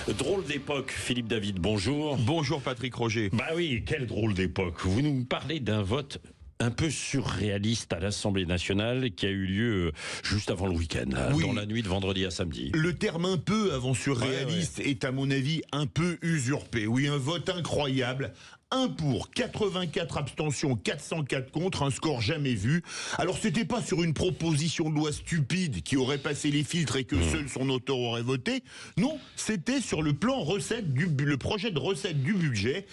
Drôle d'époque, Philippe David, bonjour. Bonjour Patrick Roger. Bah oui, quelle drôle d'époque. Vous nous parlez d'un vote un peu surréaliste à l'Assemblée nationale qui a eu lieu juste avant le week-end, Oui. dans la nuit de vendredi à samedi. Le terme un peu avant surréaliste Ouais. est à mon avis un peu usurpé. Oui, un vote incroyable. 1 pour, 84 abstentions, 404 contre, un score jamais vu. Alors c'était pas sur une proposition de loi stupide qui aurait passé les filtres et que seul son auteur aurait voté. Non, c'était sur le plan recette le projet de recette du budget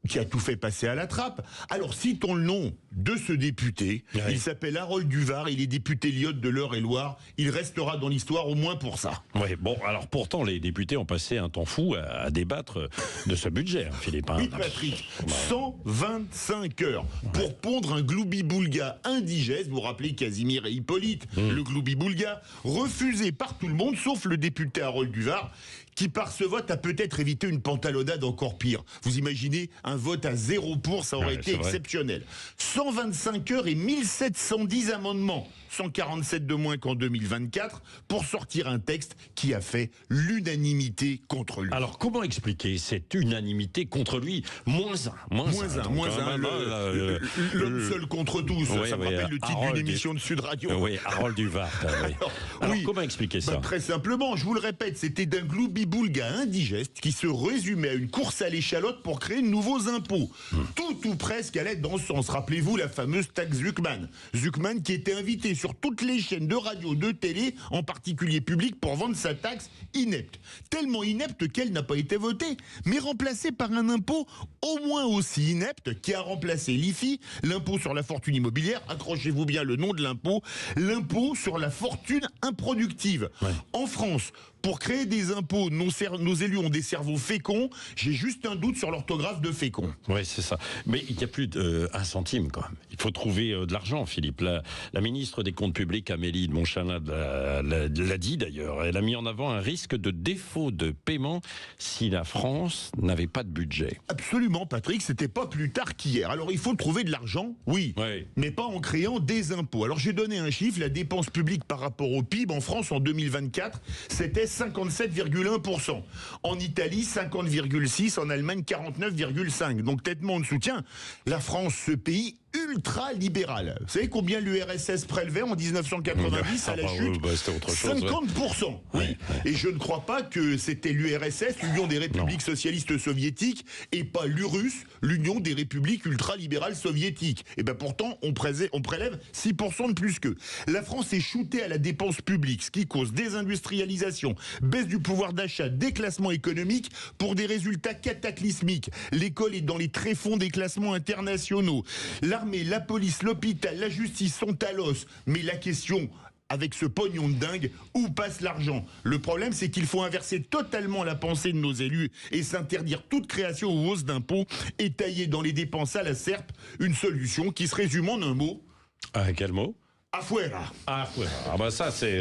qui a tout fait passer à la trappe. Alors, citons le nom de ce député. Ouais. Il s'appelle Harold Duvar, il est député Lyotte de l'Eure-et-Loire. Il restera dans l'histoire au moins pour ça. Ouais, bon, alors pourtant, les députés ont passé un temps fou à débattre de ce budget, Philippe. Oui, Patrick, 125 heures pour pondre un gloubi-boulga indigeste. Vous vous rappelez Casimir et Hippolyte, le gloubi-boulga, refusé par tout le monde, sauf le député Harold Duvar, qui par ce vote a peut-être évité une pantalonnade encore pire. Vous imaginez un vote à 0 pour, ça aurait Ouais, été c'est vrai. exceptionnel. 125 heures et 1710 amendements, 147 de moins qu'en 2024, pour sortir un texte qui a fait l'unanimité contre lui. Alors, comment expliquer cette unanimité contre lui? Moins un. L'homme seul contre tous, Ouais, ça me ouais, rappelle le titre Harold d'une émission de Sud Radio. Oui, Harold Duvar. Oui. Alors, oui. comment expliquer ça? Très simplement, je vous le répète, c'était d'un gloubi-boulga indigeste qui se résumait à une course à l'échalote pour créer de nouveaux impôts. Tout ou presque allait dans ce sens. Rappelez-vous la fameuse taxe Zuckman. Zuckman qui était invité sur toutes les chaînes de radio, de télé, en particulier publiques, pour vendre sa taxe inepte. Tellement inepte qu'elle n'a pas été votée, mais remplacée par un impôt au moins aussi inepte qui a remplacé l'IFI, l'impôt sur la fortune immobilière, accrochez-vous bien le nom de l'impôt sur la fortune improductive. Ouais. En France, pour créer des impôts, nos élus ont des cerveaux féconds. J'ai juste un doute sur l'orthographe de fécond. Oui, c'est ça. Mais il n'y a plus d'un centime, quand même. Il faut trouver de l'argent, Philippe. La ministre des Comptes publics, Amélie de Montchalin, l'a dit d'ailleurs. Elle a mis en avant un risque de défaut de paiement si la France n'avait pas de budget. Absolument, Patrick, c'était pas plus tard qu'hier. Alors, il faut trouver de l'argent, oui, Ouais. mais pas en créant des impôts. Alors, j'ai donné un chiffre, la dépense publique par rapport au PIB en France en 2024, c'était 57,1%. En Italie, 50,6%. En Allemagne, 49,5%. Donc, tellement de soutien. La France, ce pays ultra libéral. Vous savez combien l'URSS prélevait en 1990 à la chute? C'était autre chose. 50%. Oui. Ouais. Et je ne crois pas que c'était l'URSS, l'Union des républiques socialistes soviétiques, et pas l'URUS, l'Union des républiques ultralibérales soviétiques. Et ben pourtant, on prélève 6% de plus qu'eux. La France est shootée à la dépense publique, ce qui cause désindustrialisation, baisse du pouvoir d'achat, déclassement économique pour des résultats cataclysmiques. L'école est dans les tréfonds des classements internationaux. L'armée, la police, l'hôpital, la justice sont à l'os. Mais la question, avec ce pognon de dingue, où passe l'argent? Le problème, c'est qu'il faut inverser totalement la pensée de nos élus et s'interdire toute création ou hausse d'impôts et tailler dans les dépenses à la serpe une solution qui se résume en un mot. Quel mot? Afuera. Ah, ouais. Ah bah ça, c'est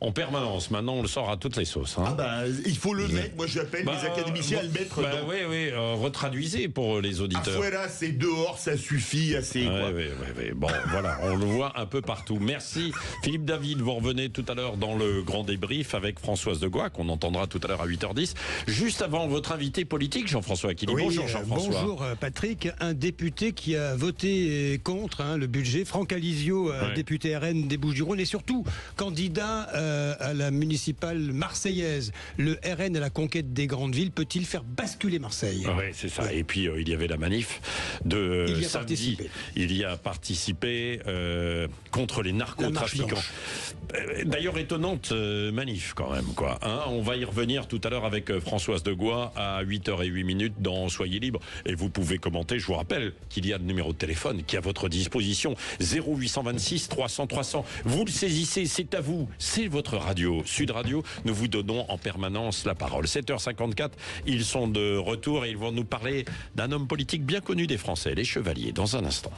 en permanence. Maintenant, on le sort à toutes les sauces. Hein. Ah bah, il faut le mettre. Moi, j'appelle les académiciens à le mettre dans. Oui, retraduisez pour les auditeurs. Afuera, c'est dehors, ça suffit assez. Quoi. Oui. Bon, voilà, on le voit un peu partout. Merci, Philippe David. Vous revenez tout à l'heure dans le grand débrief avec Françoise de Goix, qu'on entendra tout à l'heure à 8h10. Juste avant votre invité politique, Jean-François Aquili. Oui, Bonjour, Jean-François. Bonjour, Patrick. Un député qui a voté contre le budget, Franck Alizio, député RN des Bouches-du-Rhône et surtout candidat à la municipale marseillaise. Le RN à la conquête des grandes villes peut-il faire basculer Marseille? Oui, c'est ça. Et puis, il y avait la manif de Il y a samedi. participé. Il y a participé contre les narcotrafiquants. D'ailleurs, étonnante manif quand même, quoi. Hein, on va y revenir tout à l'heure avec Françoise de Goix à 8h08 dans Soyez libre. Et vous pouvez commenter. Je vous rappelle qu'il y a le numéro de téléphone qui est à votre disposition. 0826 300 300. Vous le saisissez, c'est à vous. C'est votre radio, Sud Radio. Nous vous donnons en permanence la parole. 7h54, ils sont de retour et ils vont nous parler d'un homme politique bien connu des Français, les Chevaliers, dans un instant.